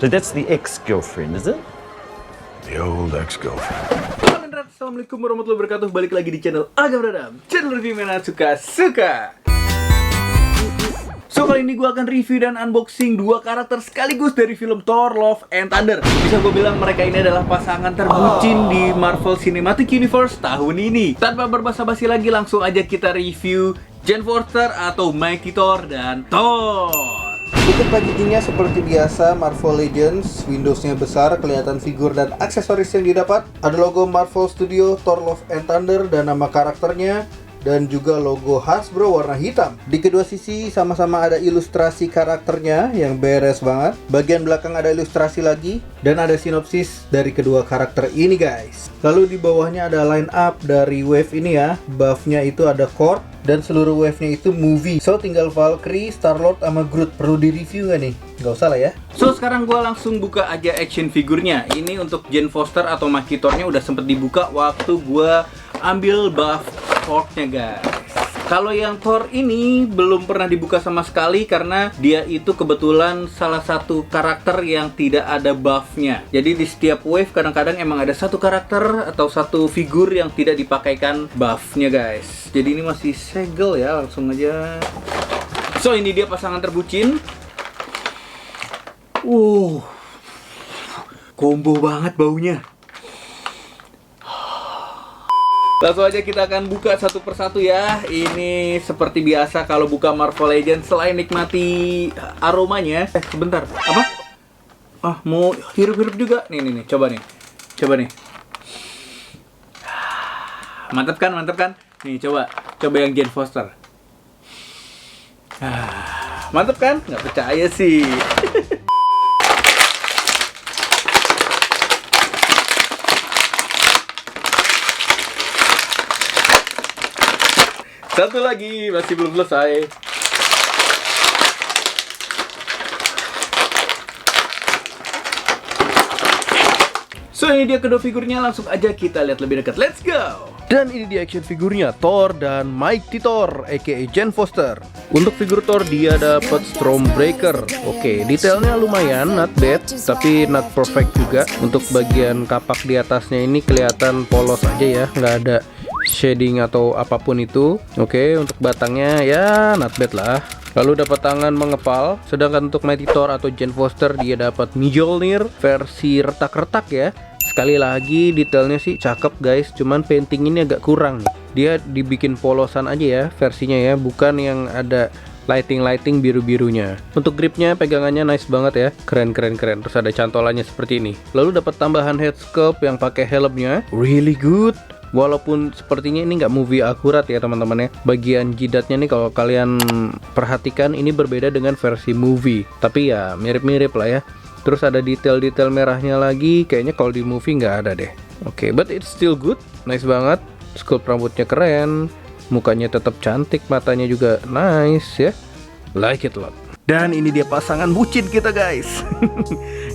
So that's the ex-girlfriend, is it? The old ex-girlfriend. Assalamualaikum warahmatullahi wabarakatuh. Balik lagi di channel Agam Radam, channel review mainan suka-suka. So kali ini gue akan review dan unboxing dua karakter sekaligus dari film Thor: Love and Thunder. Bisa gue bilang mereka ini adalah pasangan terbucin di Marvel Cinematic Universe tahun ini. Tanpa berbasa-basi lagi, langsung aja kita review Jane Foster atau Mighty Thor dan Thor. Untuk packagingnya seperti biasa, Marvel Legends, Windowsnya besar, kelihatan figur dan aksesoris yang didapat. Ada logo Marvel Studio, Thor: Love and Thunder, dan nama karakternya, dan juga logo Hasbro warna hitam. Di kedua sisi sama-sama ada ilustrasi karakternya yang beres banget. Bagian belakang ada ilustrasi lagi, dan ada sinopsis dari kedua karakter ini guys. Lalu di bawahnya ada line up dari wave ini ya. Buffnya itu ada Korg, dan seluruh wave-nya itu movie. So tinggal Valkyrie, Star-Lord, sama Groot. Perlu di-review gak nih? Gak usah lah ya. So sekarang gue langsung buka aja action figurnya. Ini untuk Jane Foster atau Mighty Thor-nya udah sempet dibuka waktu gue ambil buff Korg-nya guys. Kalau yang Thor ini belum pernah dibuka sama sekali karena dia itu kebetulan salah satu karakter yang tidak ada buff-nya. Jadi di setiap wave kadang-kadang emang ada satu karakter atau satu figur yang tidak dipakaikan buff-nya guys. Jadi ini masih segel ya, langsung aja. So ini dia pasangan terbucin. Combo banget baunya. Langsung aja kita akan buka satu persatu ya. Ini seperti biasa kalau buka Marvel Legends, selain nikmati aromanya. Sebentar, apa? Mau hirup-hirup juga? Nih, coba nih. Mantap kan? Nih, coba yang Jane Foster. Mantap kan? Nggak percaya sih. Satu lagi, masih belum selesai. So ini dia kedua figurnya, langsung aja kita lihat lebih dekat. Let's go! Dan ini dia action figurnya, Thor dan Mighty Thor aka Jane Foster. Untuk figur Thor dia dapat Stormbreaker. Oke, detailnya lumayan, not bad, tapi not perfect juga. Untuk bagian kapak di atasnya ini kelihatan polos aja ya, nggak ada shading atau apapun itu. Oke, untuk batangnya ya not bad lah. Lalu dapat tangan mengepal. Sedangkan untuk Mighty Thor atau Jane Foster dia dapat Mjolnir versi retak-retak ya. Sekali lagi detailnya sih cakep guys, cuman painting ini agak kurang nih. Dia dibikin polosan aja ya versinya ya, bukan yang ada lighting biru-birunya. Untuk gripnya, pegangannya nice banget ya, keren. Terus ada cantolannya seperti ini. Lalu dapat tambahan head sculpt yang pakai helmnya, really good. Walaupun sepertinya ini nggak movie akurat ya teman-teman ya. Bagian jidatnya nih kalau kalian perhatikan ini berbeda dengan versi movie, tapi ya mirip-mirip lah ya. Terus ada detail-detail merahnya lagi, kayaknya kalau di movie nggak ada deh. Oke, but it's still good, nice banget. Sculpt rambutnya keren, mukanya tetap cantik, matanya juga nice ya. Like it a lot. Dan ini dia pasangan bucin kita guys.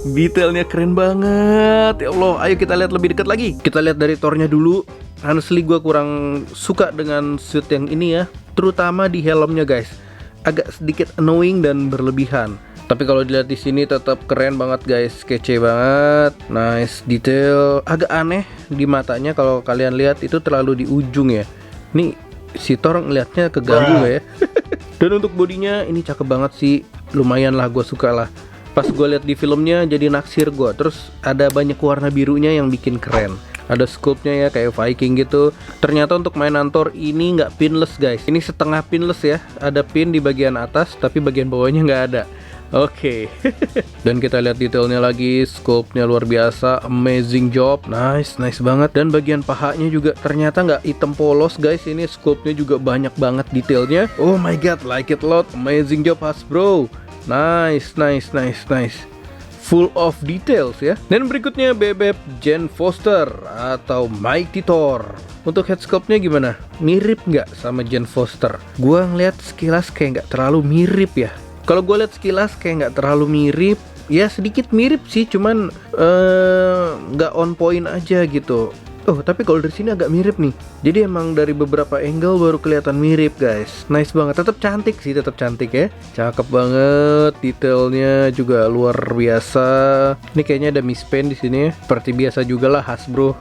Detailnya keren banget. Ya Allah, ayo kita lihat lebih dekat lagi. Kita lihat dari Thor-nya dulu. Honestly gue kurang suka dengan suit yang ini ya, terutama di helmnya guys. Agak sedikit annoying dan berlebihan. Tapi kalau dilihat di sini tetap keren banget guys, kece banget, nice detail. Agak aneh di matanya kalau kalian lihat itu terlalu di ujung ya. Nih si Thor ngeliatnya keganggu gak ya? Dan untuk bodinya ini cakep banget sih, lumayan lah, gue suka lah. Pas gue lihat di filmnya jadi naksir gue. Terus ada banyak warna birunya yang bikin keren. Ada sculptnya ya kayak Viking gitu. Ternyata untuk mainan Thor ini nggak pinless guys. Ini setengah pinless ya. Ada pin di bagian atas tapi bagian bawahnya nggak ada. Oke. Dan kita lihat detailnya lagi, sculptnya luar biasa, amazing job, nice banget. Dan bagian pahanya juga ternyata nggak hitam polos guys. Ini sculptnya juga banyak banget detailnya. Oh my god, like it a lot, amazing job Hasbro. Nice. Full of details ya. Dan berikutnya bebek Jane Foster atau Mighty Thor. Untuk head sculptnya gimana? Mirip nggak sama Jane Foster? Gua ngeliat sekilas kayak nggak terlalu mirip ya. Kalau gue lihat sekilas kayak nggak terlalu mirip. Ya sedikit mirip sih, cuman nggak on point aja gitu. Oh, tapi kalau dari sini agak mirip nih. Jadi emang dari beberapa angle baru kelihatan mirip, guys. Nice banget. Tetap cantik sih, tetap cantik ya. Cakep banget. Detailnya juga luar biasa. Ini kayaknya ada Miss Paint di sini ya. Seperti biasa juga lah Hasbro.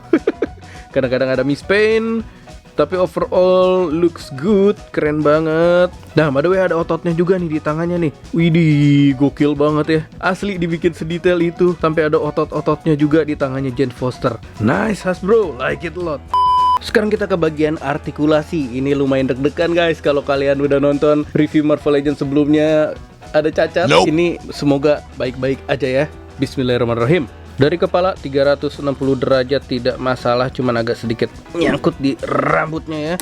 Kadang-kadang ada Miss Paint. Tapi overall looks good, keren banget. Nah, by the way ada ototnya juga nih di tangannya nih. Widih, gokil banget ya. Asli dibikin sedetail itu, sampai ada otot-ototnya juga di tangannya Jane Foster. Nice Hasbro, like it a lot. Sekarang kita ke bagian artikulasi. Ini lumayan deg-degan guys. Kalau kalian udah nonton review Marvel Legends sebelumnya ada cacat. Ini semoga baik-baik aja ya. Bismillahirrahmanirrahim. Dari kepala 360 derajat tidak masalah, cuman agak sedikit nyangkut di rambutnya ya.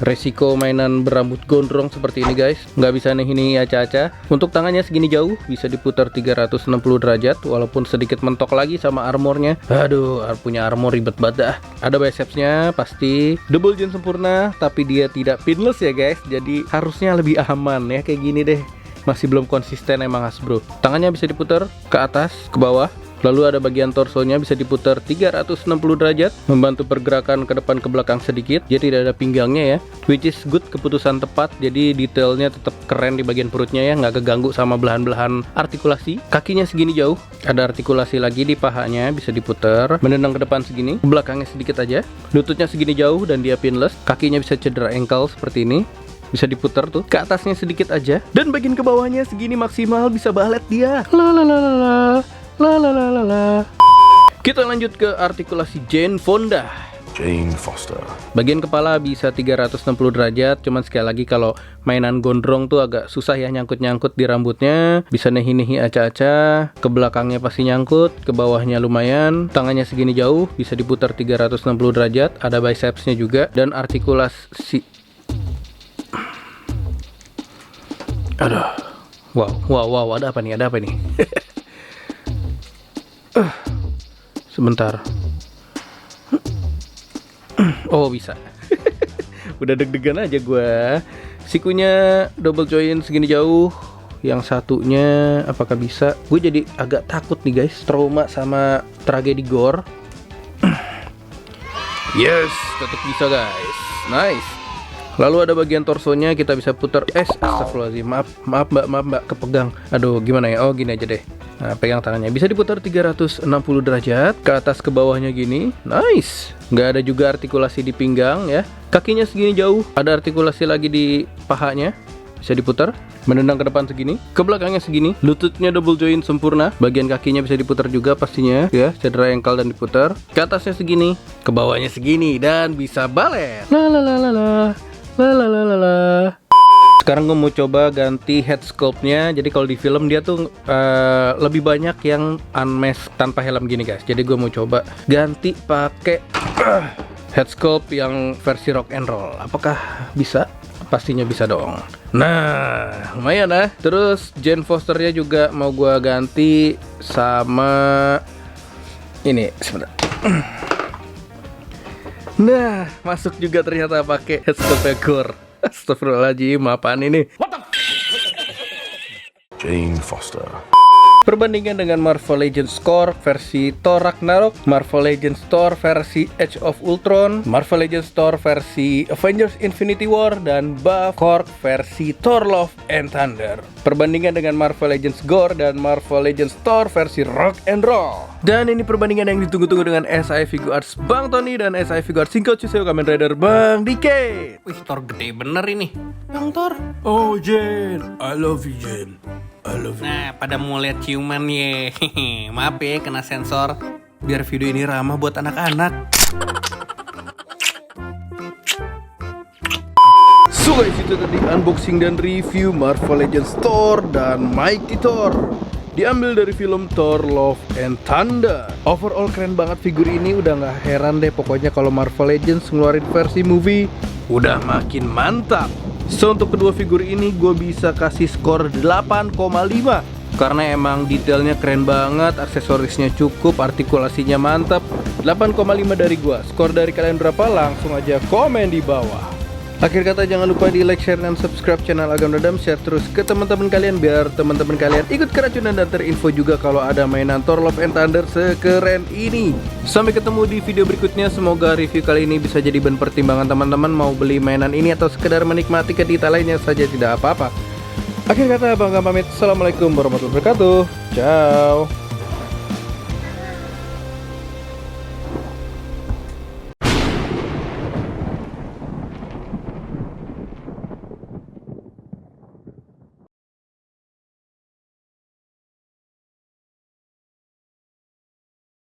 Resiko mainan berambut gondrong seperti ini guys, nggak bisa nih ini aca-aca. Untuk tangannya segini jauh bisa diputar 360 derajat, walaupun sedikit mentok lagi sama armornya. Aduh, punya armor ribet banget dah. Ada bicepsnya pasti double jin sempurna, tapi dia tidak pinless ya guys, jadi harusnya lebih aman ya. Kayak gini deh, masih belum konsisten emang Hasbro. Tangannya bisa diputar ke atas, ke bawah. Lalu ada bagian torsonya bisa diputar 360 derajat, membantu pergerakan ke depan ke belakang sedikit. Jadi tidak ada pinggangnya ya, which is good, keputusan tepat. Jadi detailnya tetap keren di bagian perutnya ya, nggak keganggu sama belahan-belahan artikulasi. Kakinya segini jauh, ada artikulasi lagi di pahanya, bisa diputar. Menendang ke depan segini, ke belakangnya sedikit aja. Lututnya segini jauh dan dia pinless. Kakinya bisa cedera ankle seperti ini. Bisa diputar tuh, ke atasnya sedikit aja. Dan bagian ke bawahnya segini maksimal, bisa balet dia. Kita lanjut ke artikulasi Jane Fonda. Jane Foster. Bagian kepala bisa 360 derajat, cuman sekali lagi kalau mainan gondrong tuh agak susah ya nyangkut-nyangkut di rambutnya. Bisa nehi-nehi aca-aca, ke belakangnya pasti nyangkut, ke bawahnya lumayan. Tangannya segini jauh, bisa diputar 360 derajat, ada bicepsnya juga. Dan artikulasi... Aduh, wow, ada apa nih? Sebentar. Oh bisa. Udah deg-degan aja gue. Sikunya double join segini jauh. Yang satunya apakah bisa? Gue jadi agak takut nih guys. Trauma sama tragedi gore. Yes, tetap bisa guys. Nice. Lalu ada bagian torsonya kita bisa putar. Astagfirullahaladzim. Maaf mbak, kepegang. Aduh, gimana ya? Oh, gini aja deh. Nah, pegang tangannya. Bisa diputar 360 derajat. Ke atas ke bawahnya gini. Nice. Nggak ada juga artikulasi di pinggang ya. Kakinya segini jauh. Ada artikulasi lagi di pahanya. Bisa diputar. Menendang ke depan segini. Ke belakangnya segini. Lututnya double join sempurna. Bagian kakinya bisa diputar juga pastinya ya. Cedera ankle dan diputar. Ke atasnya segini. Ke bawahnya segini. Dan bisa balet. Sekarang gue mau coba ganti head sculpt-nya. Jadi kalau di film dia tuh lebih banyak yang unmask tanpa helm gini guys. Jadi gue mau coba ganti pakai head sculpt yang versi rock and roll. Apakah bisa? Pastinya bisa dong. Nah, lumayan lah. Terus Jane Foster-nya juga mau gue ganti sama ini. Sebentar. Nah, masuk juga ternyata pakai head sculpt gore. Astagfirullahaladzim, apaan ini? Jane Foster. Perbandingan dengan Marvel Legends Core versi Thor Ragnarok, Marvel Legends Thor versi Age of Ultron, Marvel Legends Thor versi Avengers Infinity War, dan Buff Korg versi Thor Love and Thunder. Perbandingan dengan Marvel Legends Gore dan Marvel Legends Thor versi Rock and Roll. Dan ini perbandingan yang ditunggu-tunggu dengan SI Figuarts Bang Tony dan SI Figuarts Shinko Chuseo Kamen Rider Bang Dike. Wih, Thor gede bener ini. Bang Thor. Oh Jane, I love you Jane. I love you. Nah, pada mau lihat ciuman ye. Maaf ya kena sensor. Biar video ini ramah buat anak-anak. So guys, itu tadi unboxing dan review Marvel Legends Thor dan Mighty Thor. Diambil dari film Thor Love and Thunder. Overall keren banget figur ini. Udah gak heran deh pokoknya kalau Marvel Legends ngeluarin versi movie udah makin mantap. So untuk kedua figur ini gue bisa kasih skor 8,5 karena emang detailnya keren banget, aksesorisnya cukup, artikulasinya mantap. 8,5 dari gue. Skor dari kalian berapa? Langsung aja komen di bawah. Akhir kata jangan lupa di like, share, dan subscribe channel Agam Dadam. Share terus ke teman-teman kalian biar teman-teman kalian ikut keracunan dan terinfo juga kalau ada mainan Thor Love and Thunder sekeren ini. Sampai ketemu di video berikutnya. Semoga review kali ini bisa jadi bahan pertimbangan teman-teman mau beli mainan ini atau sekedar menikmati kedetailnya saja, tidak apa-apa. Akhir kata Bang Gam pamit. Assalamualaikum warahmatullahi wabarakatuh. Ciao.